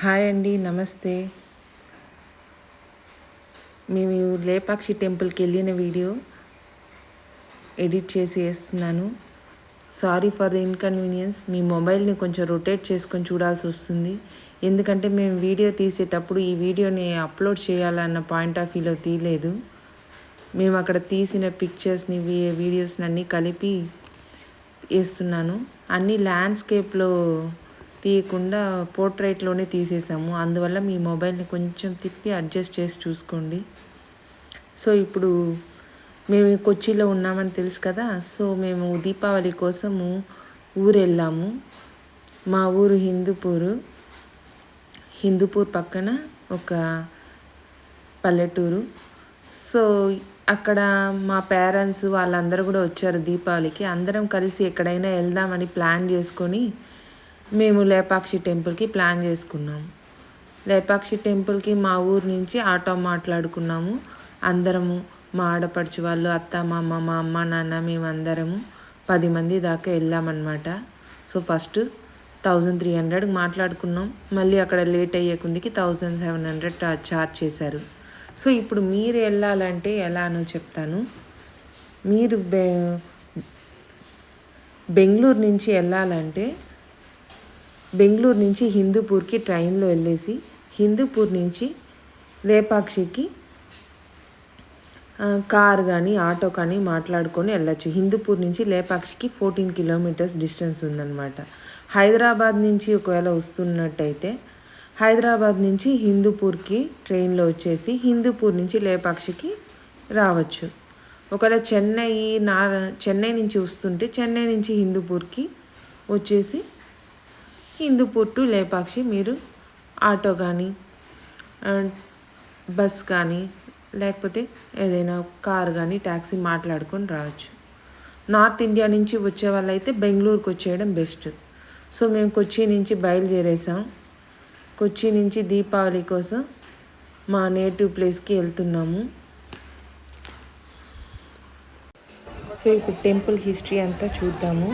Hi అండి, నమస్తే. మేము లేపాక్షి టెంపుల్కి వెళ్ళిన వీడియో ఎడిట్ చేసి వేస్తున్నాను. Sorry for the inconvenience. మీ మొబైల్ని కొంచెం రొటేట్ చేసుకొని చూడాల్సి వస్తుంది. ఎందుకంటే మేము వీడియో తీసేటప్పుడు ఈ వీడియోని అప్లోడ్ చేయాలన్న పాయింట్ ఆఫ్ వ్యూలో తీయలేదు. మేము అక్కడ తీసిన పిక్చర్స్ని వీడియోస్ని అన్నీ కలిపి వేస్తున్నాను. అన్నీ ల్యాండ్స్కేప్లో తీయకుండా పోర్ట్రైట్లోనే తీసేసాము. అందువల్ల మీ మొబైల్ని కొంచెం తిప్పి అడ్జస్ట్ చేసి చూసుకోండి. సో ఇప్పుడు మేము కొచ్చిలో ఉన్నామని తెలుసు కదా. సో మేము దీపావళి కోసము ఊరు వెళ్ళాము. మా ఊరు హిందూపూర్ పక్కన ఒక పల్లెటూరు. సో అక్కడ మా పేరెంట్స్ వాళ్ళందరూ కూడా వచ్చారు దీపావళికి. అందరం కలిసి ఎక్కడైనా వెళ్దామని ప్లాన్ చేసుకొని మేము లేపాక్షి టెంపుల్కి ప్లాన్ చేసుకున్నాము. లేపాక్షి టెంపుల్కి మా ఊరు నుంచి ఆటో మాట్లాడుకున్నాము. అందరము, మా ఆడపడుచు వాళ్ళు, అత్త, మా అమ్మ, నాన్న, మేమందరము 10 మంది దాకా వెళ్ళామన్నమాట. సో ఫస్ట్ 1300 మాట్లాడుకున్నాం. మళ్ళీ అక్కడ లేట్ అయ్యే కొద్దికి 1700 ఛార్జ్ చేశారు. సో ఇప్పుడు మీరు వెళ్ళాలంటే ఎలానో చెప్తాను. మీరు బెంగళూరు నుంచి వెళ్ళాలంటే బెంగళూరు నుంచి హిందూపూర్కి ట్రైన్లో వెళ్ళేసి హిందూపూర్ నుంచి లేపాక్షికి కార్ కానీ ఆటో కానీ మాట్లాడుకొని వెళ్ళచ్చు. హిందూపూర్ నుంచి లేపాక్షికి 14 కిలోమీటర్స్ డిస్టెన్స్ ఉందన్నమాట. హైదరాబాద్ నుంచి ఒకవేళ వస్తున్నట్టయితే హైదరాబాద్ నుంచి హిందూపూర్కి ట్రైన్లో వచ్చేసి హిందూపూర్ నుంచి లేపాక్షికి రావచ్చు. ఒకవేళ చెన్నై నుంచి వస్తుంటే చెన్నై నుంచి హిందూపూర్కి వచ్చేసి హిందూపూర్ టు లేపాక్షి మీరు ఆటో కానీ బస్ కానీ లేకపోతే ఏదైనా కార్ కానీ ట్యాక్సీ మాట్లాడుకొని రావచ్చు. నార్త్ ఇండియా నుంచి వచ్చే వాళ్ళైతే బెంగళూరుకి వచ్చేయడం బెస్ట్. సో మేము కొచ్చి నుంచి బయలుదేరేసాం. కొచ్చి నుంచి దీపావళి కోసం మా నేటివ్ ప్లేస్కి వెళ్తున్నాము. సో ఇప్పుడు టెంపుల్ హిస్టరీ అంతా చూద్దాము.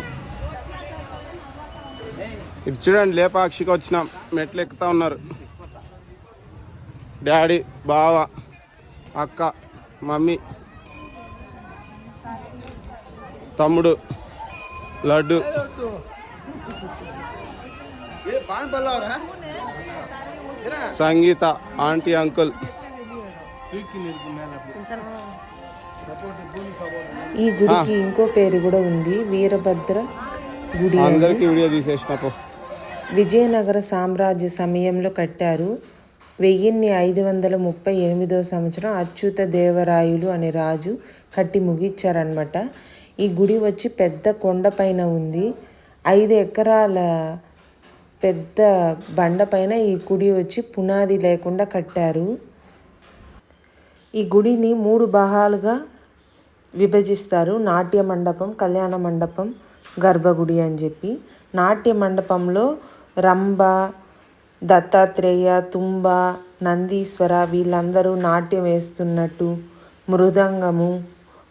ఇటు చూడండి, లేపాక్షికి వచ్చినాం. మెట్లు ఎక్కుతా ఉన్నారు. డాడీ, బావ, అక్క, మమ్మీ, తమ్ముడు, లడ్డు, సంగీత, ఆంటీ, అంకుల్. ఈ గుడికి ఇంకో పేరు కూడా ఉంది, వీరభద్ర గుడి. అందరికీ వీడియో తీసేసినప్పుడు విజయనగర సామ్రాజ్య సమయంలో కట్టారు. 1538 సంవత్సరం అచ్యుత దేవరాయలు అనే రాజు కట్టి ముగించారనమాట. ఈ గుడి వచ్చి పెద్ద కొండపైన ఉంది. 5 ఎకరాల పెద్ద బండపైన ఈ గుడి వచ్చి పునాది లేకుండా కట్టారు. ఈ గుడిని 3 భాగాలుగా విభజిస్తారు. నాట్య మండపం, కళ్యాణ మండపం, గర్భగుడి అని చెప్పి. నాట్య మండపంలో రంభ, దత్తాత్రేయ, తుంబ, నందీశ్వర వీళ్ళందరూ నాట్యం వేస్తున్నట్టు, మృదంగము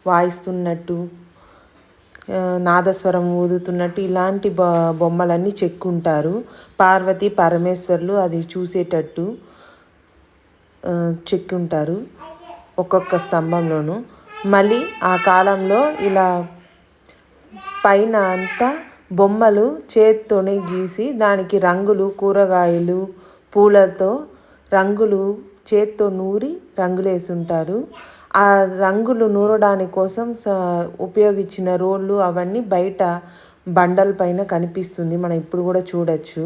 వాయిస్తున్నట్టు, నాదస్వరం ఊదుతున్నట్టు ఇలాంటి బొమ్మలన్నీ చెక్కుంటారు. పార్వతి పరమేశ్వర్లు అది చూసేటట్టు చెక్కుంటారు ఒక్కొక్క స్తంభంలోనూ. మళ్ళీ ఆ కాలంలో ఇలా పైన అంతా బొమ్మలు చేత్తోనే గీసి దానికి రంగులు, కూరగాయలు, పూలతో రంగులు చేత్తో నూరి రంగులేసి ఉంటారు. ఆ రంగులు నూరడానికి కోసం ఉపయోగించిన రోళ్ళు అవన్నీ బయట బండల పైన కనిపిస్తుంది. మనం ఇప్పుడు కూడా చూడొచ్చు.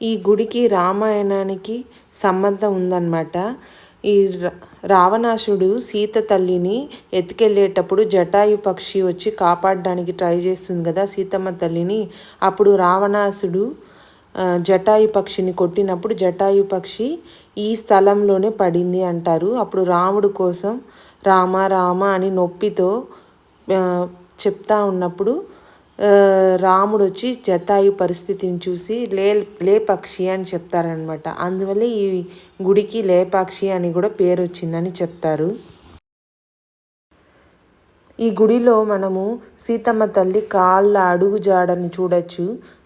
ఈ గుడికి రామాయణానికి సంబంధం ఉందన్నమాట. ఈ రావణాసుడు సీత తల్లిని ఎత్తుకెళ్ళేటప్పుడు జటాయు పక్షి వచ్చి కాపాడడానికి ట్రై చేస్తుంది కదా సీతమ్మ తల్లిని. అప్పుడు రావణాసుడు జటాయు పక్షిని కొట్టినప్పుడు జటాయు పక్షి ఈ స్థలంలోనే పడింది అంటారు. అప్పుడు రాముడు కోసం రామ రామ అని నొప్పితో చెప్తా ఉన్నప్పుడు రాముడు వచ్చి జటాయు పరిస్థితిని చూసి లేపాక్షి అని చెప్తారనమాట. అందువల్ల ఈ గుడికి లేపాక్షి అని కూడా పేరు వచ్చిందని చెప్తారు. ఈ గుడిలో మనము సీతమ్మ తల్లి కాళ్ళ అడుగు జాడని చూడొచ్చు.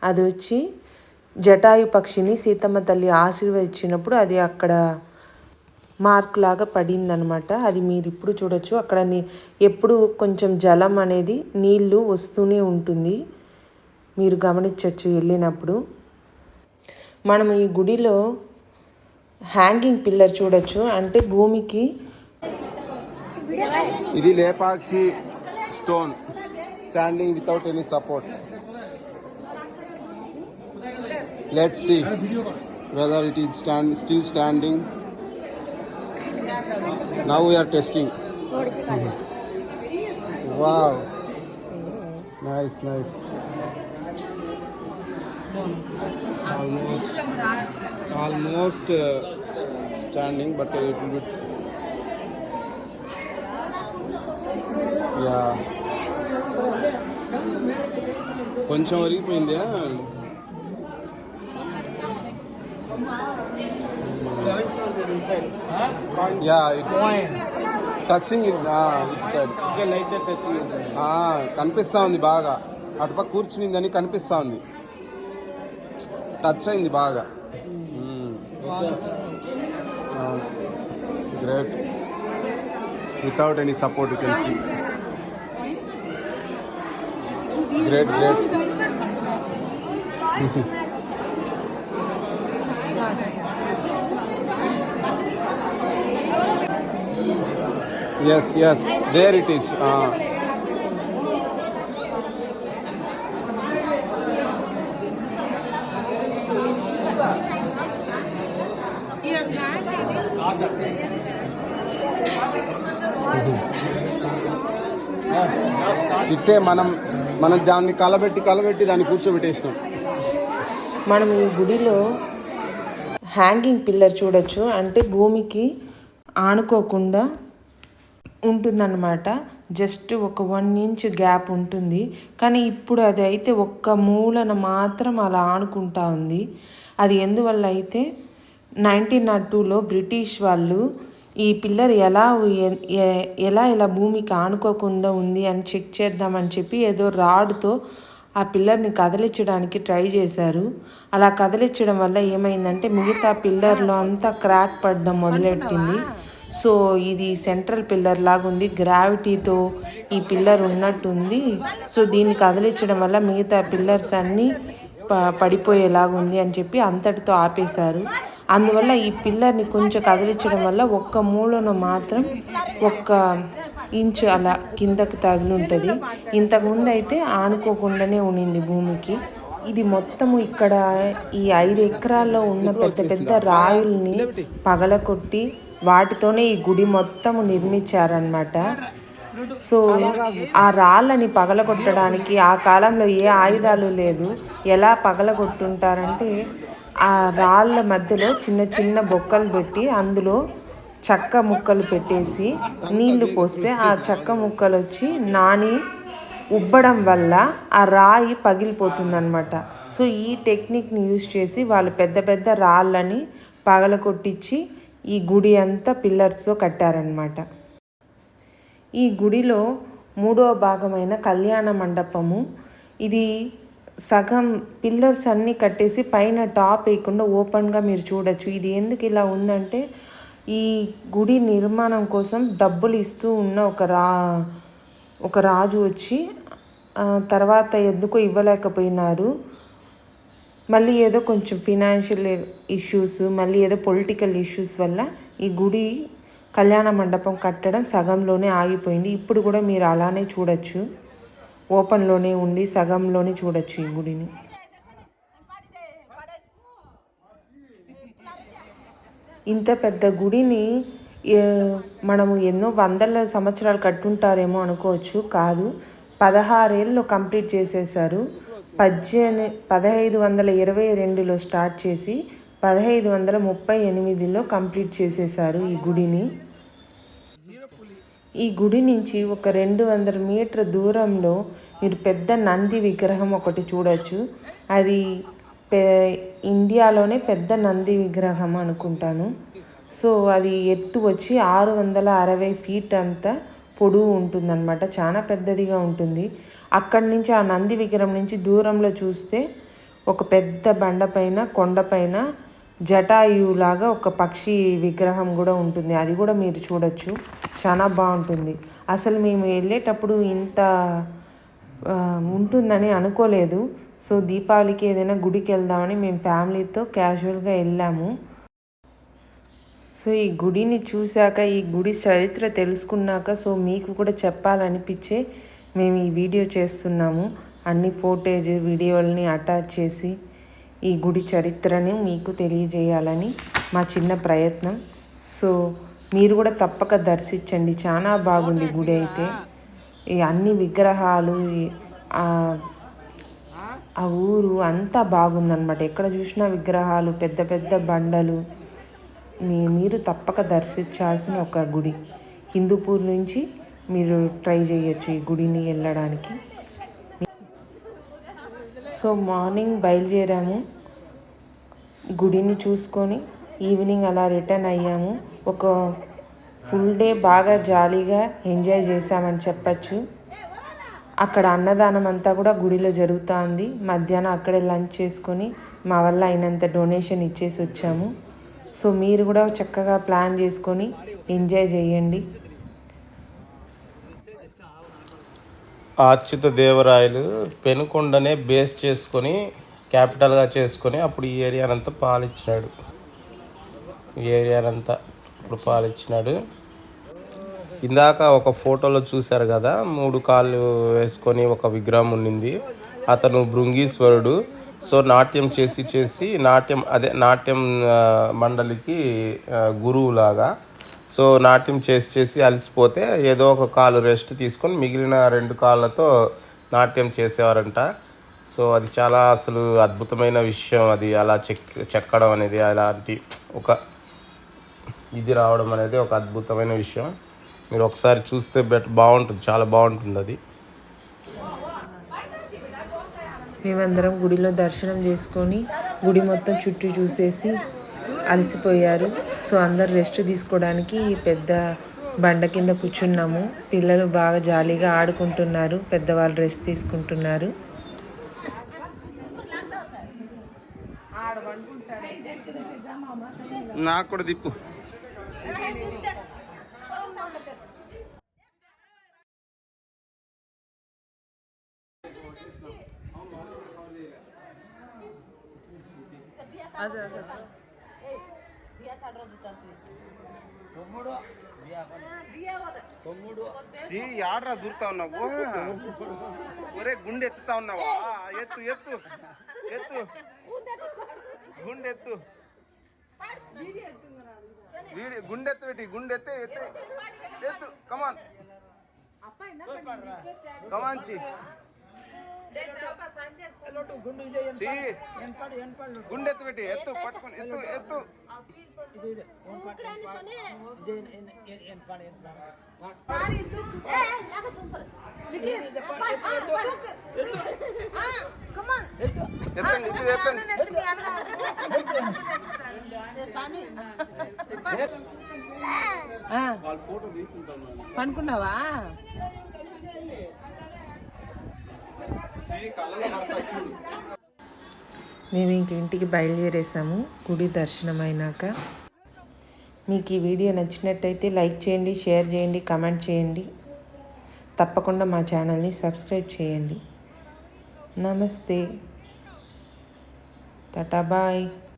అది వచ్చి జటాయు పక్షిని సీతమ్మ తల్లి ఆశీర్వదించినప్పుడు అది అక్కడ మార్క్ లాగా పడిందనమాట. అది మీరు ఇప్పుడు చూడొచ్చు. అక్కడ ఎప్పుడు కొంచెం జలం అనేది నీళ్లు వస్తూనే ఉంటుంది, మీరు గమనించవచ్చు వెళ్ళినప్పుడు. మనం ఈ గుడిలో హ్యాంగింగ్ పిల్లర్ చూడొచ్చు, అంటే భూమికి. ఇది Lepakshi stone standing without any support. Let's see whether it is still standing. Now we are testing. Wow, nice. Almost standing, but a little bit. Yeah, కొంచెం వరిగిపోయిందా? Coins are there inside. Coins. Yeah, it's touching it. Inside. Okay, like that touching it. కనిపిస్తా ఉంది బాగా. అటుపక్క కూర్చునిందని కనిపిస్తా ఉంది. Touch అయింది బాగా. Great. Without any support you can see. Great. Yes, there it is. ఇట్టే మనం దాన్ని కలబెట్టి దాన్ని కూర్చోబెట్టేసినాం. మనం ఈ గుడిలో హ్యాంగింగ్ పిల్లర్ చూడొచ్చు, అంటే భూమికి ఆనుకోకుండా ఉంటుందన్నమాట. జస్ట్ ఒక 1 ఇంచ్ గ్యాప్ ఉంటుంది, కానీ ఇప్పుడు అది అయితే ఒక్క మూలన మాత్రం అలా ఆనుకుంటా ఉంది. అది ఎందువల్ల అయితే 1902లో బ్రిటిష్ వాళ్ళు ఈ పిల్లర్ ఎలా భూమికి ఆనుకోకుండా ఉంది అని చెక్ చేద్దామని చెప్పి ఏదో రాడ్తో ఆ పిల్లర్ని కదిలించడానికి ట్రై చేశారు. అలా కదిలించడం వల్ల ఏమైందంటే మిగతా పిల్లర్లో అంతా క్రాక్ పడడం మొదలెట్టింది. సో ఇది సెంట్రల్ పిల్లర్ లాగా ఉంది, గ్రావిటీతో ఈ పిల్లర్ ఉన్నట్టుంది. సో దీన్ని కదిలించడం వల్ల మిగతా పిల్లర్స్ అన్నీ పడిపోయేలాగా ఉంది అని చెప్పి అంతటితో ఆపేశారు. అందువల్ల ఈ పిల్లర్ని కొంచెం కదిలించడం వల్ల ఒక్క మూలను మాత్రం 1 ఇంచు అలా కిందకి తగిలి ఉంటుంది. ఇంతకుముందు అయితే ఆనుకోకుండానే ఉండింది భూమికి. ఇది మొత్తము ఇక్కడ ఈ 5 ఎకరాల్లో ఉన్న పెద్ద రాయుల్ని పగలకొట్టి వాటితోనే ఈ గుడి మొత్తము నిర్మించారనమాట. సో ఆ రాళ్ళని పగలగొట్టడానికి ఆ కాలంలో ఏ ఆయుధాలు లేదు. ఎలా పగలగొట్టుంటారంటే ఆ రాళ్ళ మధ్యలో చిన్న బొక్కలు పెట్టి అందులో చెక్క ముక్కలు పెట్టేసి నీళ్లు పోస్తే ఆ చెక్క ముక్కలు వచ్చి నాని ఉబ్బడం వల్ల ఆ రాయి పగిలిపోతుందన్నమాట. సో ఈ టెక్నిక్ని యూజ్ చేసి వాళ్ళు పెద్ద రాళ్ళని పగలగొట్టించి ఈ గుడి అంతా పిల్లర్స్తో కట్టారనమాట. ఈ గుడిలో 3వ భాగమైన కళ్యాణ మండపము. ఇది సగం పిల్లర్స్ అన్నీ కట్టేసి పైన టాప్ వేయకుండా ఓపెన్గా మీరు చూడొచ్చు. ఇది ఎందుకు ఇలా ఉందంటే ఈ గుడి నిర్మాణం కోసం డబ్బులు ఇస్తూ ఉన్న ఒక రాజు వచ్చి తర్వాత ఎందుకో ఇవ్వలేకపోయినారు. మళ్ళీ ఏదో కొంచెం ఫినాన్షియల్ ఇష్యూస్, మళ్ళీ ఏదో పొలిటికల్ ఇష్యూస్ వల్ల ఈ గుడి కళ్యాణ మండపం కట్టడం సగంలోనే ఆగిపోయింది. ఇప్పుడు కూడా మీరు అలానే చూడొచ్చు, ఓపెన్లోనే ఉండి సగంలోనే చూడొచ్చు ఈ గుడిని. ఇంత పెద్ద గుడిని మనము ఎన్నో వందల సంవత్సరాలు కట్టుంటారేమో అనుకోవచ్చు. కాదు, 16 ఏళ్ళలో కంప్లీట్ చేసేసారు. 1522లో స్టార్ట్ చేసి 1538లో కంప్లీట్ చేసేసారు ఈ గుడిని. ఈ గుడి నుంచి ఒక 200 మీటర్ల దూరంలో మీరు పెద్ద నంది విగ్రహం ఒకటి చూడొచ్చు. అది ఇండియాలోనే పెద్ద నంది విగ్రహం అనుకుంటాను. సో అది ఎత్తు వచ్చి 660 ఫీట్ అంతా పొడవు ఉంటుందన్నమాట. చాలా పెద్దదిగా ఉంటుంది. అక్కడి నుంచి ఆ నంది విగ్రహం నుంచి దూరంలో చూస్తే ఒక పెద్ద బండపైన కొండపైన జటాయులాగా ఒక పక్షి విగ్రహం కూడా ఉంటుంది. అది కూడా మీరు చూడొచ్చు. చాలా బాగుంటుంది. అసలు మేము వెళ్ళేటప్పుడు ఇంత ఉంటుందని అనుకోలేదు. సో దీపావళికి ఏదైనా గుడికి వెళ్దామని మేము ఫ్యామిలీతో క్యాజువల్గా వెళ్ళాము. సో ఈ గుడిని చూశాక, ఈ గుడి చరిత్ర తెలుసుకున్నాక సో మీకు కూడా చెప్పాలనిపించే మేము ఈ వీడియో చేస్తున్నాము. అన్ని ఫోటేజ్ వీడియోలని అటాచ్ చేసి ఈ గుడి చరిత్రని మీకు తెలియజేయాలని మా చిన్న ప్రయత్నం. సో మీరు కూడా తప్పక దర్శించండి. చాలా బాగుంది గుడి అయితే. ఈ అన్ని విగ్రహాలు, ఆ ఊరు అంతా బాగుందన్నమాట. ఎక్కడ చూసినా విగ్రహాలు, పెద్ద పెద్ద బండలు. మీరు తప్పక దర్శించాల్సిన ఒక గుడి. హిందూపూర్ నుంచి మీరు ట్రై చేయొచ్చు ఈ గుడిని వెళ్ళడానికి. సో మార్నింగ్ బయలుదేరాము, గుడిని చూసుకొని ఈవినింగ్ అలా రిటర్న్ అయ్యాము. ఒక ఫుల్ డే బాగా జాలీగా ఎంజాయ్ చేసామని చెప్పచ్చు. అక్కడ అన్నదానం అంతా కూడా గుడిలో జరుగుతుంది. మధ్యాహ్నం అక్కడే లంచ్ చేసుకొని మా వల్ల అయినంత డొనేషన్ ఇచ్చేసి వచ్చాము. సో మీరు కూడా చక్కగా ప్లాన్ చేసుకొని ఎంజాయ్ చేయండి. అచ్యుత దేవరాయలు పెనుకొండనే బేస్ చేసుకొని క్యాపిటల్గా చేసుకొని అప్పుడు ఈ ఏరియానంతా పాలించినాడు. ఇప్పుడు పాలించినాడు. ఇందాక ఒక ఫోటోలో చూశారు కదా, 3 కాళ్ళు వేసుకొని ఒక విగ్రహం ఉండింది. అతను భృంగీశ్వరుడు. సో నాట్యం చేసి నాట్యం మండలికి గురువులాగా. సో నాట్యం చేసి అలసిపోతే ఏదో ఒక కాలు రెస్ట్ తీసుకొని మిగిలిన 2 కాళ్ళతో నాట్యం చేసేవారంట. సో అది చాలా అసలు అద్భుతమైన విషయం. అది అలా చెక్కడం అనేది, అలాంటి ఒక ఇది రావడం అనేది ఒక అద్భుతమైన విషయం. మీరు ఒకసారి చూస్తే బాగుంటుంది, చాలా బాగుంటుంది అది. మేమందరం గుడిలో దర్శనం చేసుకొని గుడి మొత్తం చుట్టూ చూసేసి అలసిపోయారు. సో అందరు రెస్ట్ తీసుకోవడానికి పెద్ద బండ కింద కూర్చున్నాము. పిల్లలు బాగా జాలీగా ఆడుకుంటున్నారు, పెద్దవాళ్ళు రెస్ట్ తీసుకుంటున్నారు. నాకు కూడా దిప్పు. ఆడరా దూరుతా ఉన్నావు, ఒరే గుండె ఎత్తుతా ఉన్నావా? ఎత్తు ఎత్తు ఎత్తు గుండె ఎత్తు, గుండె ఎత్తు పెట్టి గుండె ఎత్తు ఎత్తు ఎత్తు. కమాన్ కమాన్ చి గుండె ఎత్తు పెట్టి ఎత్తు పట్టుకొని ఎత్తు ఎత్తు. ఎత్తండి ఎత్తండి. పనుకున్నావా? మేము ఇంక ఇంటికి బయలుదేరేసాము గుడి దర్శనం అయినాక. మీకు ఈ వీడియో నచ్చినట్టయితే లైక్ చేయండి, షేర్ చేయండి, కామెంట్ చేయండి. తప్పకుండా మా ఛానల్ని సబ్స్క్రైబ్ చేయండి. నమస్తే, టాటా బాయ్.